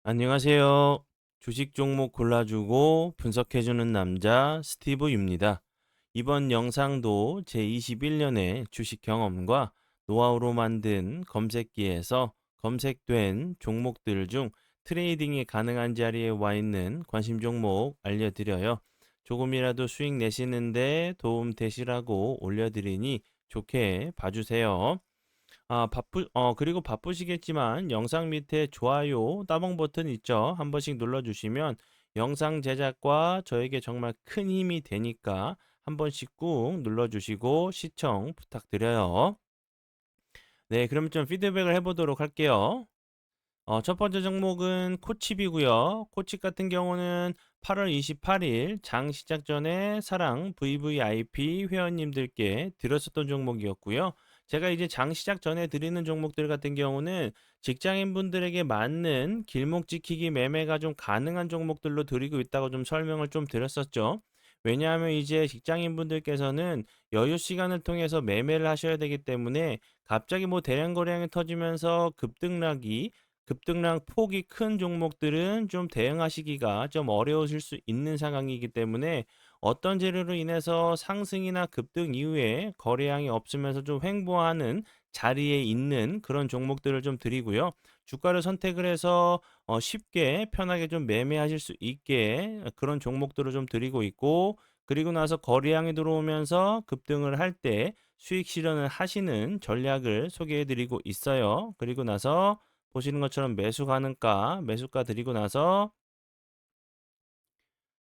안녕하세요. 주식 종목 골라주고 분석해주는 남자 스티브입니다. 이번 영상도 제21년의 주식 경험과 노하우로 만든 검색기에서 검색된 종목들 중 트레이딩이 가능한 자리에 와 있는 관심 종목 알려드려요. 조금이라도 수익 내시는데 도움 되시라고 올려드리니 좋게 봐주세요. 그리고 바쁘시겠지만 영상 밑에 좋아요, 따봉 버튼 있죠? 한 번씩 눌러주시면 영상 제작과 저에게 정말 큰 힘이 되니까 한 번씩 꾹 눌러주시고 시청 부탁드려요. 네, 그럼 좀 피드백을 해보도록 할게요. 첫 번째 종목은 코칩이고요. 코칩 같은 경우는 8월 28일 장 시작 전에 사랑 VVIP 회원님들께 드렸었던 종목이었고요. 제가 이제 장 시작 전에 드리는 종목들 같은 경우는 직장인분들에게 맞는 길목 지키기 매매가 좀 가능한 종목들로 드리고 있다고 좀 설명을 좀 드렸었죠. 왜냐하면 이제 직장인분들께서는 여유 시간을 통해서 매매를 하셔야 되기 때문에 갑자기 뭐 대량 거래량이 터지면서 급등락 폭이 큰 종목들은 좀 대응하시기가 좀 어려우실 수 있는 상황이기 때문에 어떤 재료로 인해서 상승이나 급등 이후에 거래량이 없으면서 좀 횡보하는 자리에 있는 그런 종목들을 좀 드리고요. 주가를 선택을 해서 쉽게 편하게 좀 매매하실 수 있게 그런 종목들을 좀 드리고 있고, 그리고 나서 거래량이 들어오면서 급등을 할 때 수익 실현을 하시는 전략을 소개해 드리고 있어요. 그리고 나서 보시는 것처럼 매수가 드리고 나서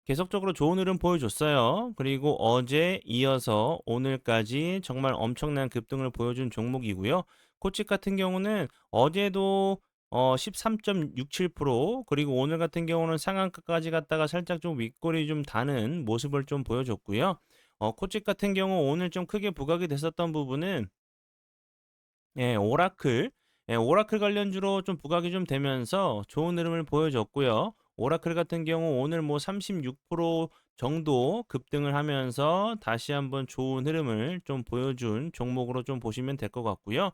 계속적으로 좋은 흐름 보여줬어요. 그리고 어제 이어서 오늘까지 정말 엄청난 급등을 보여준 종목이고요. 코치 같은 경우는 어제도 13.67%, 그리고 오늘 같은 경우는 상한가까지 갔다가 살짝 좀 윗골이 좀 다는 모습을 좀 보여줬고요. 코치 같은 경우 오늘 좀 크게 부각이 됐었던 부분은 예, 오라클 관련주로 좀 부각이 좀 되면서 좋은 흐름을 보여줬고요. 오라클 같은 경우 오늘 뭐 36% 정도 급등을 하면서 다시 한번 좋은 흐름을 좀 보여준 종목으로 좀 보시면 될 것 같고요.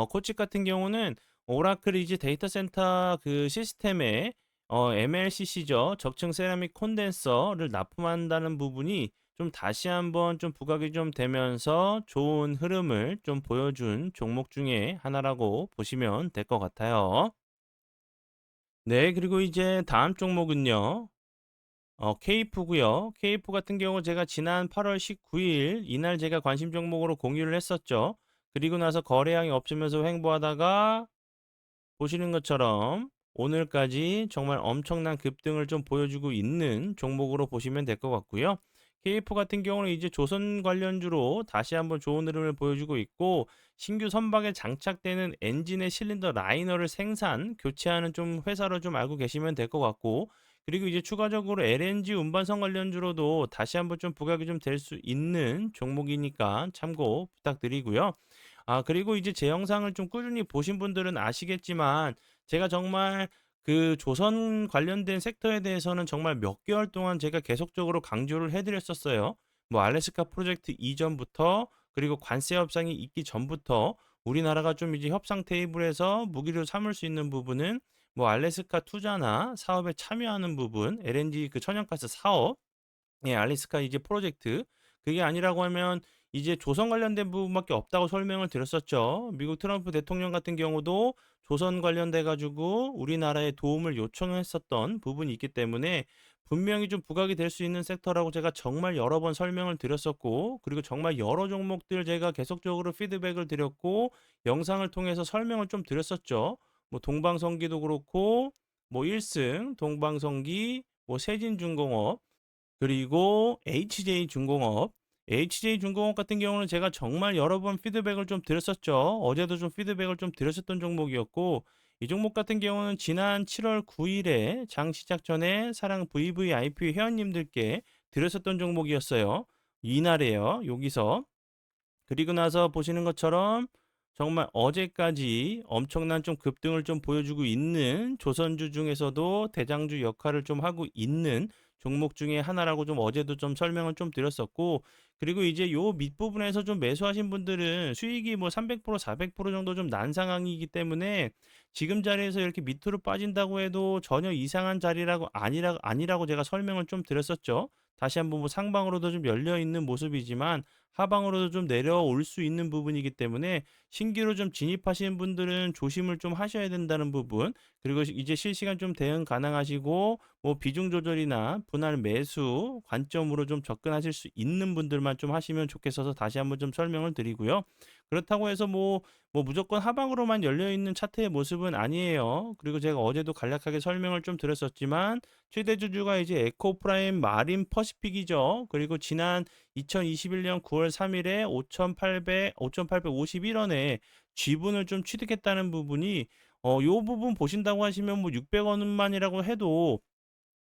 코치 같은 경우는 오라클이 이제 데이터 센터 그 시스템에 MLCC죠. 적층 세라믹 콘덴서를 납품한다는 부분이 좀 다시 한번 좀 부각이 좀 되면서 좋은 흐름을 좀 보여준 종목 중에 하나라고 보시면 될 것 같아요. 네, 그리고 이제 다음 종목은요. 케이프고요. 케이프 같은 경우 제가 지난 8월 19일 이날 제가 관심 종목으로 공유를 했었죠. 그리고 나서 거래량이 없으면서 횡보하다가 보시는 것처럼 오늘까지 정말 엄청난 급등을 좀 보여주고 있는 종목으로 보시면 될 것 같고요. KF 같은 경우는 이제 조선 관련주로 다시 한번 좋은 흐름을 보여주고 있고, 신규 선박에 장착되는 엔진의 실린더 라이너를 생산, 교체하는 좀 회사로 좀 알고 계시면 될 것 같고, 그리고 이제 추가적으로 LNG 운반선 관련주로도 다시 한번 좀 부각이 좀 될 수 있는 종목이니까 참고 부탁드리고요. 그리고 이제 제 영상을 좀 꾸준히 보신 분들은 아시겠지만 제가 정말 그 조선 관련된 섹터에 대해서는 정말 몇 개월 동안 제가 계속적으로 강조를 해 드렸었어요. 뭐 알래스카 프로젝트 이전부터, 그리고 관세 협상이 있기 전부터 우리나라가 좀 이제 협상 테이블에서 무기를 삼을 수 있는 부분은 뭐 알래스카 투자나 사업에 참여하는 부분, LNG 그 천연가스 사업, 예, 알래스카 이제 프로젝트, 그게 아니라고 하면 이제 조선 관련된 부분밖에 없다고 설명을 드렸었죠. 미국 트럼프 대통령 같은 경우도 조선 관련돼 가지고 우리나라에 도움을 요청했었던 부분이 있기 때문에 분명히 좀 부각이 될 수 있는 섹터라고 제가 정말 여러 번 설명을 드렸었고, 그리고 정말 여러 종목들 제가 계속적으로 피드백을 드렸고 영상을 통해서 설명을 좀 드렸었죠. 뭐 동방성기도 그렇고, 뭐 일승 동방성기, 뭐 세진중공업, 그리고 HJ중공업 같은 경우는 제가 정말 여러 번 피드백을 좀 드렸었죠. 어제도 좀 피드백을 좀 드렸었던 종목이었고, 이 종목 같은 경우는 지난 7월 9일에 장 시작 전에 사랑 VVIP 회원님들께 드렸었던 종목이었어요. 이날에요, 여기서. 그리고 나서 보시는 것처럼 정말 어제까지 엄청난 좀 급등을 좀 보여주고 있는 조선주 중에서도 대장주 역할을 좀 하고 있는 종목 중에 하나라고 좀 어제도 좀 설명을 좀 드렸었고, 그리고 이제 요 밑부분에서 좀 매수하신 분들은 수익이 뭐 300% 400% 정도 좀 난 상황이기 때문에 지금 자리에서 이렇게 밑으로 빠진다고 해도 전혀 이상한 자리라고 아니라고 제가 설명을 좀 드렸었죠. 다시 한번 뭐 상방으로도 좀 열려 있는 모습이지만 하방으로도 좀 내려올 수 있는 부분이기 때문에 신규로 좀 진입하시는 분들은 조심을 좀 하셔야 된다는 부분, 그리고 이제 실시간 좀 대응 가능하시고 뭐 비중 조절이나 분할 매수 관점으로 좀 접근하실 수 있는 분들만 좀 하시면 좋겠어서 다시 한번 좀 설명을 드리고요. 그렇다고 해서 뭐 무조건 하방으로만 열려 있는 차트의 모습은 아니에요. 그리고 제가 어제도 간략하게 설명을 좀 드렸었지만 최대 주주가 이제 에코프라임 마린 퍼시픽이죠. 그리고 지난 2021년 9월 3일에 5,851원에 지분을 좀 취득했다는 부분이 요 부분 보신다고 하시면 뭐 600원만이라고 해도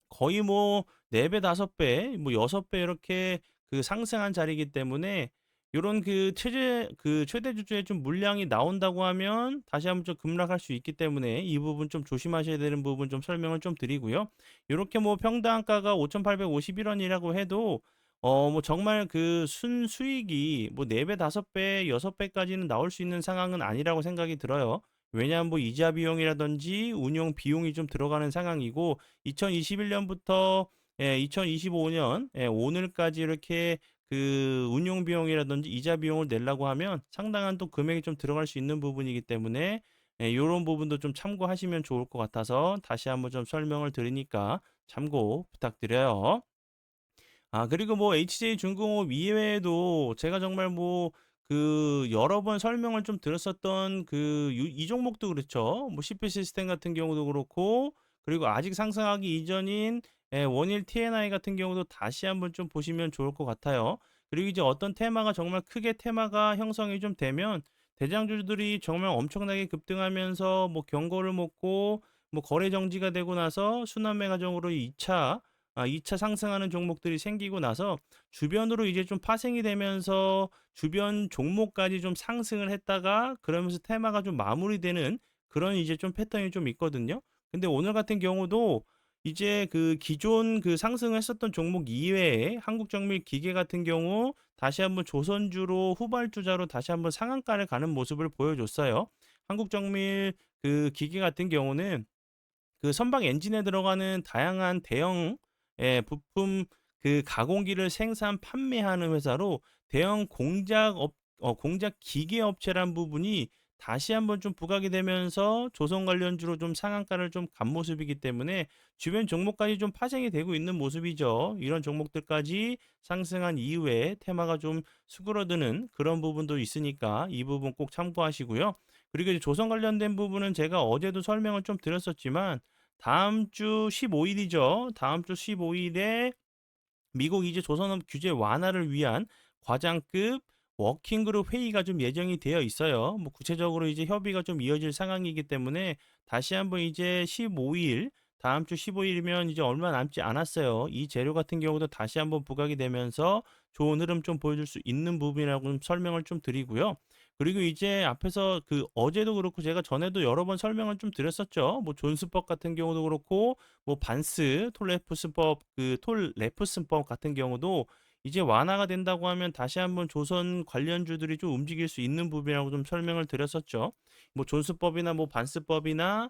거의 뭐 4배, 5배, 뭐 6배 이렇게 그 상승한 자리이기 때문에 요런 그 최대 주주의 좀 물량이 나온다고 하면 다시 한번 좀 급락할 수 있기 때문에 이 부분 좀 조심하셔야 되는 부분 좀 설명을 좀 드리고요. 요렇게 뭐 평당가가 5,851원이라고 해도 뭐 정말 그 순수익이 뭐 4배, 5배, 6배까지는 나올 수 있는 상황은 아니라고 생각이 들어요. 왜냐하면 뭐 이자 비용이라든지 운용 비용이 좀 들어가는 상황이고 2021년부터 2025년 오늘까지 이렇게 그 운용 비용이라든지 이자 비용을 내려고 하면 상당한 또 금액이 좀 들어갈 수 있는 부분이기 때문에 요런 부분도 좀 참고하시면 좋을 것 같아서 다시 한번 좀 설명을 드리니까 참고 부탁드려요. 아, 그리고 뭐 HJ중공업 이외에도 제가 정말 뭐 그 여러 번 설명을 좀 드렸었던 이 종목도 그렇죠. 뭐 CP 시스템 같은 경우도 그렇고, 그리고 아직 상승하기 이전인 원일 TNI 같은 경우도 다시 한번 좀 보시면 좋을 것 같아요. 그리고 이제 어떤 테마가 정말 크게 테마가 형성이 좀 되면 대장주들이 정말 엄청나게 급등하면서 뭐 경고를 먹고 뭐 거래 정지가 되고 나서 순환매 과정으로 2차 상승하는 종목들이 생기고 나서 주변으로 이제 좀 파생이 되면서 주변 종목까지 좀 상승을 했다가 그러면서 테마가 좀 마무리되는 그런 이제 좀 패턴이 좀 있거든요. 근데 오늘 같은 경우도 이제 그 기존 그 상승했었던 종목 이외에 한국정밀 기계 같은 경우 다시 한번 조선주로 후발주자로 다시 한번 상한가를 가는 모습을 보여줬어요. 한국정밀 그 기계 같은 경우는 그 선박 엔진에 들어가는 다양한 대형 부품 그 가공기를 생산 판매하는 회사로 대형 공작 기계 업체란 부분이 다시 한번 좀 부각이 되면서 조선 관련주로 좀 상한가를 좀 간 모습이기 때문에 주변 종목까지 좀 파생이 되고 있는 모습이죠. 이런 종목들까지 상승한 이후에 테마가 좀 수그러드는 그런 부분도 있으니까 이 부분 꼭 참고하시고요. 그리고 이제 조선 관련된 부분은 제가 어제도 설명을 좀 드렸었지만 다음 주 15일이죠. 다음 주 15일에 미국 이제 조선업 규제 완화를 위한 과장급 워킹그룹 회의가 좀 예정이 되어 있어요. 뭐 구체적으로 이제 협의가 좀 이어질 상황이기 때문에 다시 한번 이제 15일, 다음 주 15일이면 이제 얼마 남지 않았어요. 이 재료 같은 경우도 다시 한번 부각이 되면서 좋은 흐름 좀 보여줄 수 있는 부분이라고 좀 설명을 좀 드리고요. 그리고 이제 앞에서 그 어제도 그렇고 제가 전에도 여러 번 설명을 좀 드렸었죠. 뭐 존스법 같은 경우도 그렇고 뭐 반스 톨레프스법 그 톨레프스법 같은 경우도 이제 완화가 된다고 하면 다시 한번 조선 관련주들이 좀 움직일 수 있는 부분이라고 좀 설명을 드렸었죠. 뭐 존스법이나 뭐 반스법이나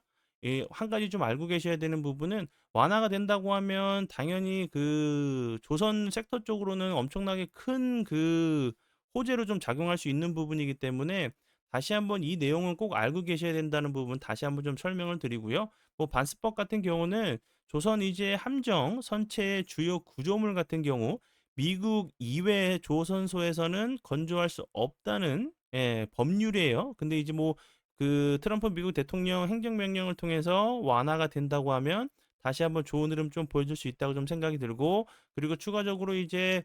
한 가지 좀 알고 계셔야 되는 부분은 완화가 된다고 하면 당연히 그 조선 섹터 쪽으로는 엄청나게 큰 그 호재로 좀 작용할 수 있는 부분이기 때문에 다시 한번 이 내용은 꼭 알고 계셔야 된다는 부분 다시 한번 좀 설명을 드리고요. 뭐 반스법 같은 경우는 조선 이제 함정 선체의 주요 구조물 같은 경우 미국 이외의 조선소에서는 건조할 수 없다는 법률이에요. 근데 이제 뭐 그 트럼프 미국 대통령 행정명령을 통해서 완화가 된다고 하면 다시 한번 좋은 흐름 좀 보여줄 수 있다고 좀 생각이 들고, 그리고 추가적으로 이제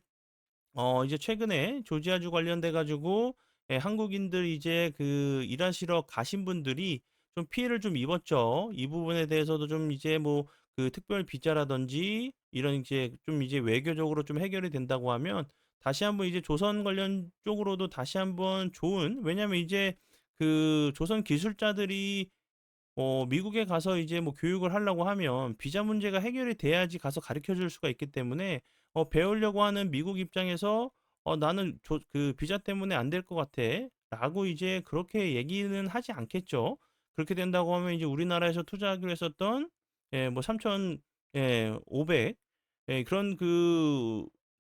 최근에 조지아주 관련돼 가지고 한국인들 이제 그 일하시러 가신 분들이 좀 피해를 좀 입었죠. 이 부분에 대해서도 좀 이제 뭐 그 특별 비자라든지 이런 이제 외교적으로 좀 해결이 된다고 하면 다시 한번 이제 조선 관련 쪽으로도 다시 한번 좋은, 왜냐면 이제 그 조선 기술자들이 미국에 가서 이제 뭐 교육을 하려고 하면 비자 문제가 해결이 돼야지 가서 가르쳐 줄 수가 있기 때문에 배우려고 하는 미국 입장에서 나는 그 비자 때문에 안 될 것 같아.'라고 이제 그렇게 얘기는 하지 않겠죠. 그렇게 된다고 하면 이제 우리나라에서 투자하기로 했었던 뭐3,000 500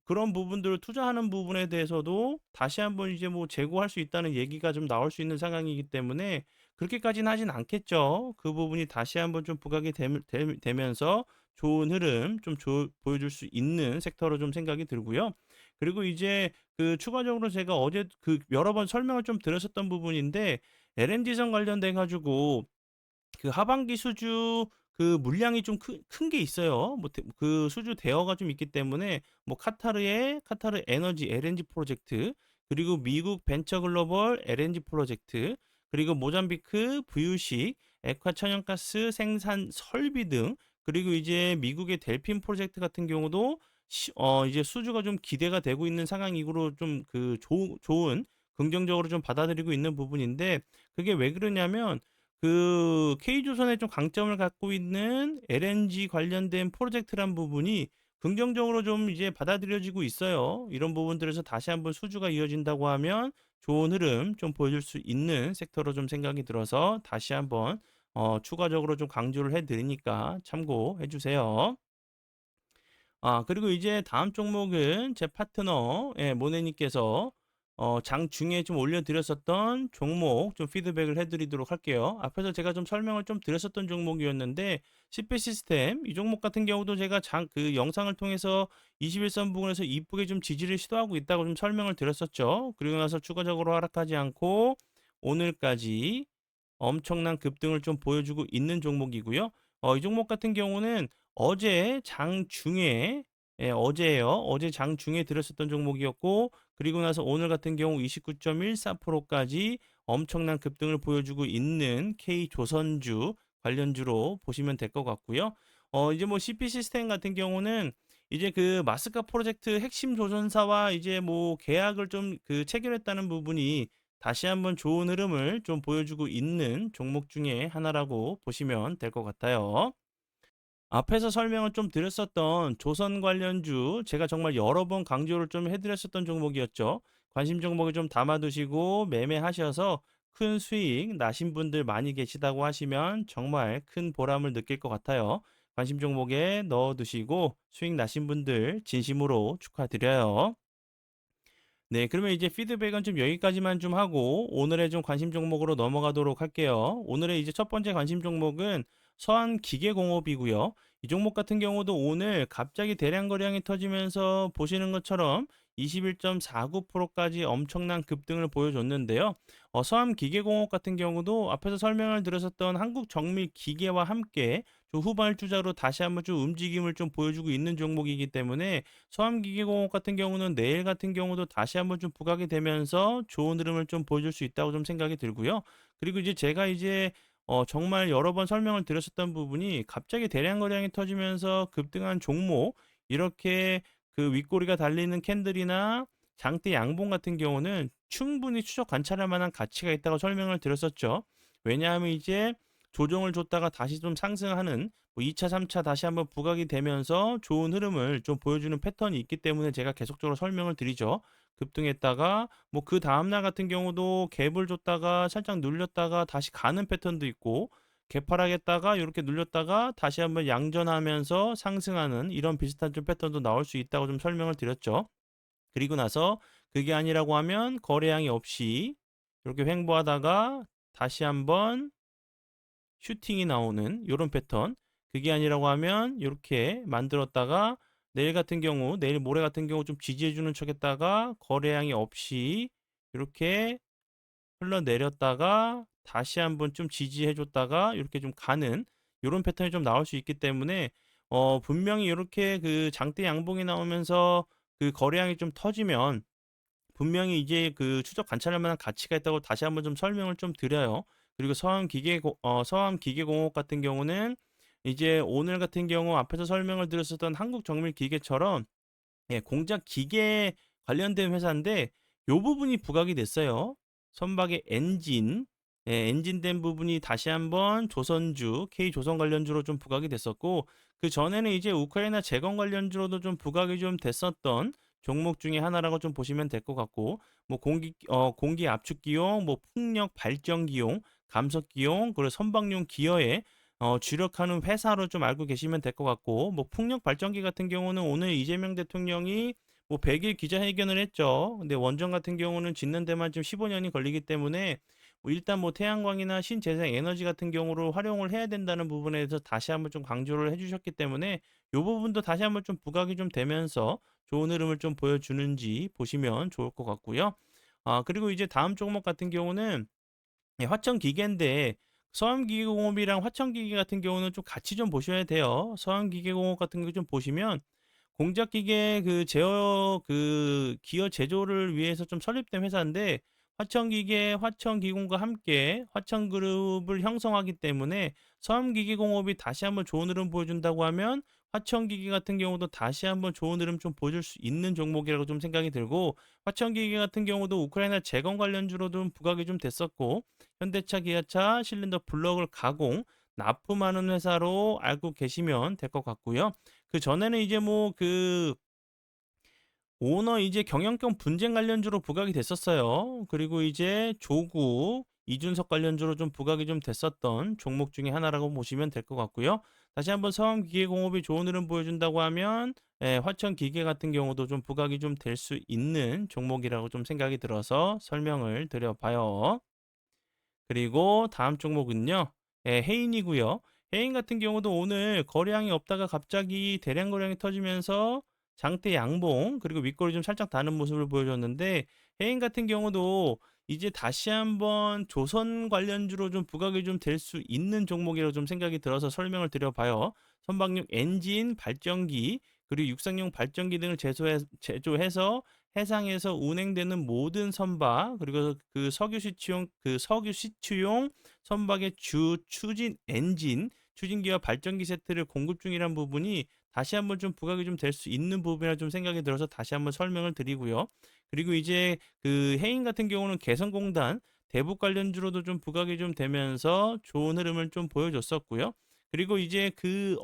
그런 부분들을 투자하는 부분에 대해서도 다시 한번 이제 뭐 재고할 수 있다는 얘기가 좀 나올 수 있는 상황이기 때문에 그렇게까지는 하진 않겠죠. 그 부분이 다시 한번 좀 부각이 되면서 좋은 흐름 좀 보여줄 수 있는 섹터로 좀 생각이 들고요. 그리고 이제 그 추가적으로 제가 어제 그 여러 번 설명을 좀 드렸었던 부분인데 LNG선 관련돼 가지고 그 하반기 수주 그 물량이 좀 큰 게 있어요. 뭐 그 수주 대여가 좀 있기 때문에 뭐 카타르의 카타르 에너지 LNG 프로젝트, 그리고 미국 벤처 글로벌 LNG 프로젝트, 그리고 모잠비크 부유식 액화 천연가스 생산 설비 등, 그리고 이제 미국의 델핀 프로젝트 같은 경우도 이제 수주가 좀 기대가 되고 있는 상황이고 좀 그 좋은 긍정적으로 좀 받아들이고 있는 부분인데, 그게 왜 그러냐면 그 K조선에 좀 강점을 갖고 있는 LNG 관련된 프로젝트란 부분이 긍정적으로 좀 이제 받아들여지고 있어요. 이런 부분들에서 다시 한번 수주가 이어진다고 하면 좋은 흐름 좀 보여줄 수 있는 섹터로 좀 생각이 들어서 다시 한번 추가적으로 좀 강조를 해 드리니까 참고해 주세요. 그리고 이제 다음 종목은 제 파트너 모네님께서 장중에 좀 올려드렸었던 종목 좀 피드백을 해드리도록 할게요. 앞에서 제가 좀 설명을 좀 드렸었던 종목이었는데, CP 시스템 이 종목 같은 경우도 제가 그 영상을 통해서 21선 부근에서 이쁘게 좀 지지를 시도하고 있다고 좀 설명을 드렸었죠. 그리고 나서 추가적으로 하락하지 않고 오늘까지 엄청난 급등을 좀 보여주고 있는 종목이고요. 이 종목 같은 경우는 어제 장중에, 어제예요. 어제 장중에 들었었던 종목이었고, 그리고 나서 오늘 같은 경우 29.14%까지 엄청난 급등을 보여주고 있는 K조선주 관련주로 보시면 될 것 같고요. 이제 뭐 CP 시스템 같은 경우는 이제 그 마스카 프로젝트 핵심 조선사와 이제 뭐 계약을 좀 그 체결했다는 부분이 다시 한번 좋은 흐름을 좀 보여주고 있는 종목 중에 하나라고 보시면 될 것 같아요. 앞에서 설명을 좀 드렸었던 조선 관련주, 제가 정말 여러 번 강조를 좀 해드렸었던 종목이었죠. 관심 종목을 좀 담아두시고 매매하셔서 큰 수익 나신 분들 많이 계시다고 하시면 정말 큰 보람을 느낄 것 같아요. 관심 종목에 넣어두시고 수익 나신 분들 진심으로 축하드려요. 네, 그러면 이제 피드백은 좀 여기까지만 좀 하고 오늘의 좀 관심 종목으로 넘어가도록 할게요. 오늘의 이제 첫 번째 관심 종목은 서한기계공업이고요. 이 종목 같은 경우도 오늘 갑자기 대량 거래량이 터지면서 보시는 것처럼 21.49%까지 엄청난 급등을 보여줬는데요. 서한기계공업 같은 경우도 앞에서 설명을 드렸었던 한국정밀기계와 함께 좀 후발주자로 다시 한번 좀 움직임을 좀 보여주고 있는 종목이기 때문에 서암기계공업 같은 경우는 내일 같은 경우도 다시 한번 좀 부각이 되면서 좋은 흐름을 좀 보여줄 수 있다고 좀 생각이 들고요. 그리고 이제 제가 이제 정말 여러 번 설명을 드렸었던 부분이 갑자기 대량 거래량이 터지면서 급등한 종목, 이렇게 그 윗꼬리가 달리는 캔들이나 장대 양봉 같은 경우는 충분히 추적 관찰할 만한 가치가 있다고 설명을 드렸었죠. 왜냐하면 이제 조정을 줬다가 다시 좀 상승하는 뭐 2차, 3차 다시 한번 부각이 되면서 좋은 흐름을 좀 보여주는 패턴이 있기 때문에 제가 계속적으로 설명을 드리죠. 급등했다가 뭐 그 다음날 같은 경우도 갭을 줬다가 살짝 눌렸다가 다시 가는 패턴도 있고, 개파락했다가 이렇게 눌렸다가 다시 한번 양전하면서 상승하는 이런 비슷한 좀 패턴도 나올 수 있다고 좀 설명을 드렸죠. 그리고 나서 그게 아니라고 하면 거래량이 없이 이렇게 횡보하다가 다시 한번 슈팅이 나오는 요런 패턴. 그게 아니라고 하면 요렇게 만들었다가 내일 같은 경우, 내일 모레 같은 경우 좀 지지해 주는 척 했다가 거래량이 없이 요렇게 흘러내렸다가 다시 한번 좀 지지해 줬다가 요렇게 좀 가는 요런 패턴이 좀 나올 수 있기 때문에 분명히 요렇게 그 장대 양봉이 나오면서 그 거래량이 좀 터지면 분명히 이제 그 추적 관찰할 만한 가치가 있다고 다시 한번 좀 설명을 좀 드려요. 그리고 서암기계공업 같은 경우는 이제 오늘 같은 경우 앞에서 설명을 드렸었던 한국정밀기계처럼 공작 기계 관련된 회사인데 요 부분이 부각이 됐어요. 선박의 엔진, 엔진된 부분이 다시 한번 조선주, K조선 관련주로 좀 부각이 됐었고, 그전에는 이제 우크라이나 재건 관련주로도 좀 부각이 좀 됐었던 종목 중에 하나라고 좀 보시면 될 것 같고, 뭐 공기 압축 기용, 뭐 풍력 발전 기용, 감속 기용, 그리고 선박용 기어에 주력하는 회사로 좀 알고 계시면 될 것 같고, 뭐 풍력 발전기 같은 경우는 오늘 이재명 대통령이 뭐 100일 기자회견을 했죠. 근데 원전 같은 경우는 짓는 데만 좀 15년이 걸리기 때문에 뭐 일단 뭐 태양광이나 신재생 에너지 같은 경우로 활용을 해야 된다는 부분에 대해서 다시 한번 좀 강조를 해주셨기 때문에 이 부분도 다시 한번 좀 부각이 좀 되면서 좋은 흐름을 좀 보여주는지 보시면 좋을 것 같고요. 그리고 이제 다음 종목 같은 경우는 화천기계인데 서암기계공업이랑 화천기계 같은 경우는 좀 같이 좀 보셔야 돼요. 서암기계공업 같은 거 좀 보시면 공작기계 그 제어 그 기어 제조를 위해서 좀 설립된 회사인데 화천기계, 화천기공과 함께 화천그룹을 형성하기 때문에 서암기계공업이 다시 한번 좋은 흐름 보여준다고 하면 화천기계 같은 경우도 다시 한번 좋은 흐름 좀 보여줄 수 있는 종목이라고 좀 생각이 들고 화천기계 같은 경우도 우크라이나 재건 관련주로도 부각이 좀 됐었고 현대차, 기아차, 실린더 블럭을 가공, 납품하는 회사로 알고 계시면 될 것 같고요. 그전에는 이제 뭐 오너 이제 경영권 분쟁 관련주로 부각이 됐었어요. 그리고 이제 조국, 이준석 관련주로 좀 부각이 좀 됐었던 종목 중에 하나라고 보시면 될 것 같고요. 다시 한번 서암기계공업이 좋은 흐름 보여준다고 하면 화천기계 같은 경우도 좀 부각이 좀 될 수 있는 종목이라고 좀 생각이 들어서 설명을 드려봐요. 그리고 다음 종목은요. 해인이고요. 해인 같은 경우도 오늘 거래량이 없다가 갑자기 대량 거래량이 터지면서 장대 양봉 그리고 윗골이 좀 살짝 다는 모습을 보여줬는데 해인 같은 경우도 이제 다시 한번 조선 관련주로 좀 부각이 좀 될 수 있는 종목이라고 좀 생각이 들어서 설명을 드려봐요. 선박용 엔진, 발전기 그리고 육상용 발전기 등을 제조해서 해상에서 운행되는 모든 선박 그리고 석유 시추용 선박의 주 추진 엔진 추진기와 발전기 세트를 공급 중이란 부분이 다시 한번 좀 부각이 좀 될 수 있는 부분이라 좀 생각이 들어서 다시 한번 설명을 드리고요. 그리고 이제 그 해인 같은 경우는 개성공단 대북 관련주로도 좀 부각이 좀 되면서 좋은 흐름을 좀 보여줬었고요. 그리고 이제 그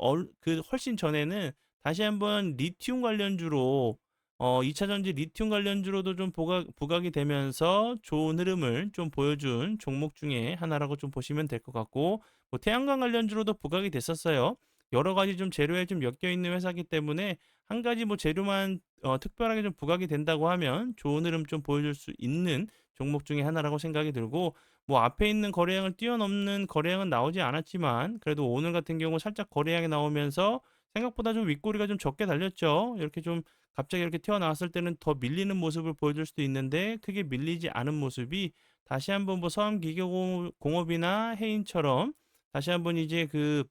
훨씬 전에는 다시 한번 리튬 관련주로 2차 전지 리튬 관련주로도 좀 부각이 되면서 좋은 흐름을 좀 보여준 종목 중에 하나라고 좀 보시면 될 것 같고, 뭐 태양광 관련주로도 부각이 됐었어요. 여러 가지 좀 재료에 좀 엮여 있는 회사이기 때문에 한 가지 뭐 재료만 특별하게 좀 부각이 된다고 하면 좋은 흐름 좀 보여줄 수 있는 종목 중에 하나라고 생각이 들고, 뭐 앞에 있는 거래량을 뛰어넘는 거래량은 나오지 않았지만 그래도 오늘 같은 경우 살짝 거래량이 나오면서 생각보다 좀 윗꼬리가 좀 적게 달렸죠. 이렇게 좀 갑자기 이렇게 튀어나왔을 때는 더 밀리는 모습을 보여줄 수도 있는데 크게 밀리지 않은 모습이 다시 한번 뭐 서암기계공업이나 해인처럼 다시 한번 이제 그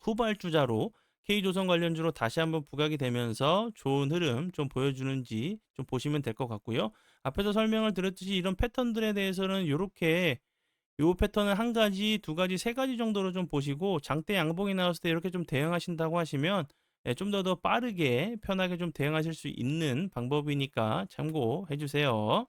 후발주자로 K조선 관련주로 다시 한번 부각이 되면서 좋은 흐름 좀 보여주는지 좀 보시면 될 것 같고요. 앞에서 설명을 드렸듯이 이런 패턴들에 대해서는 이렇게 요 패턴을 한 가지, 두 가지, 세 가지 정도로 좀 보시고 장대 양봉이 나왔을 때 이렇게 좀 대응하신다고 하시면 좀 더 빠르게 편하게 좀 대응하실 수 있는 방법이니까 참고해 주세요.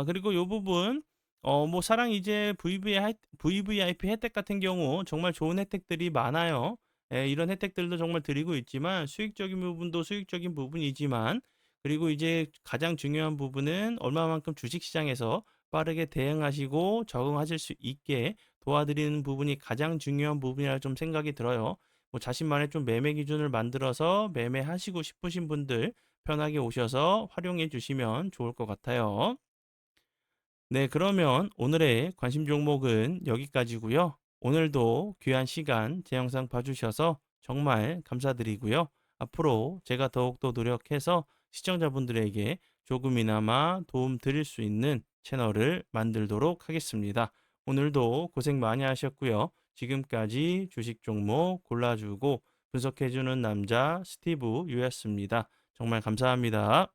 그리고 요 부분 뭐 사랑 이제 VVIP 혜택 같은 경우 정말 좋은 혜택들이 많아요. 이런 혜택들도 정말 드리고 있지만 수익적인 부분도 수익적인 부분이지만 그리고 이제 가장 중요한 부분은 얼마만큼 주식시장에서 빠르게 대응하시고 적응하실 수 있게 도와드리는 부분이 가장 중요한 부분이라 좀 생각이 들어요. 뭐 자신만의 좀 매매 기준을 만들어서 매매하시고 싶으신 분들 편하게 오셔서 활용해 주시면 좋을 것 같아요. 네, 그러면 오늘의 관심 종목은 여기까지고요. 오늘도 귀한 시간 제 영상 봐주셔서 정말 감사드리고요. 앞으로 제가 더욱더 노력해서 시청자분들에게 조금이나마 도움 드릴 수 있는 채널을 만들도록 하겠습니다. 오늘도 고생 많이 하셨고요. 지금까지 주식 종목 골라주고 분석해주는 남자 스티브 유였습니다. 정말 감사합니다.